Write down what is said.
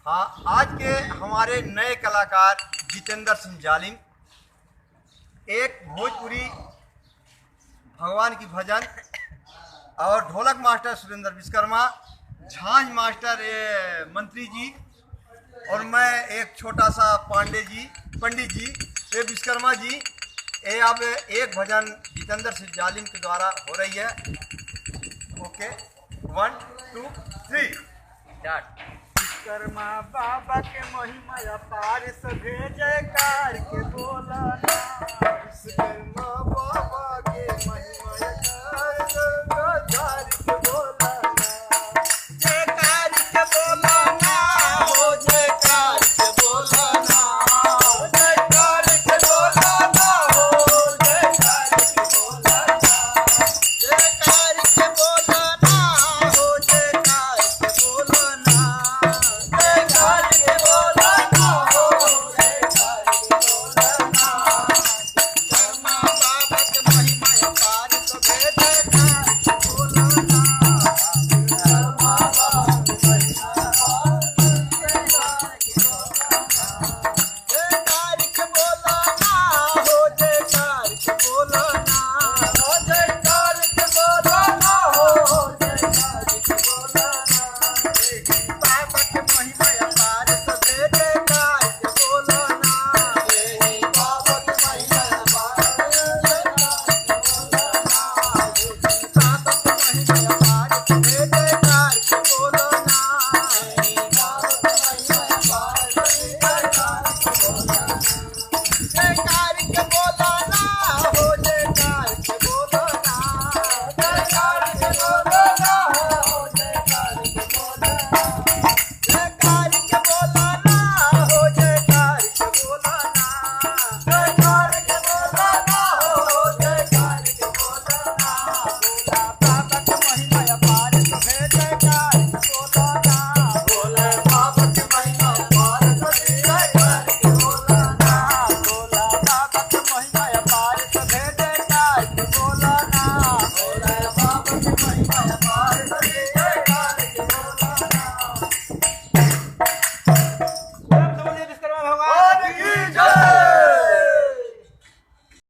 हाँ, आज के हमारे नए कलाकार जितेंद्र सिंह जालिम, एक भोजपुरी भगवान की भजन और ढोलक मास्टर सुरेंद्र विश्वकर्मा, झांझ मास्टर मंत्री जी और मैं एक छोटा सा पंडित जी ये विश्वकर्मा जी। ये अब एक भजन जितेंद्र सिंह जालिम के द्वारा हो रही है। ओके, 1 2 3 स्टार्ट। विश्वकर्मा बाबा के महिमा अपार, सभे जयकार के बोला ना। विश्वकर्मा बाबा के महिमा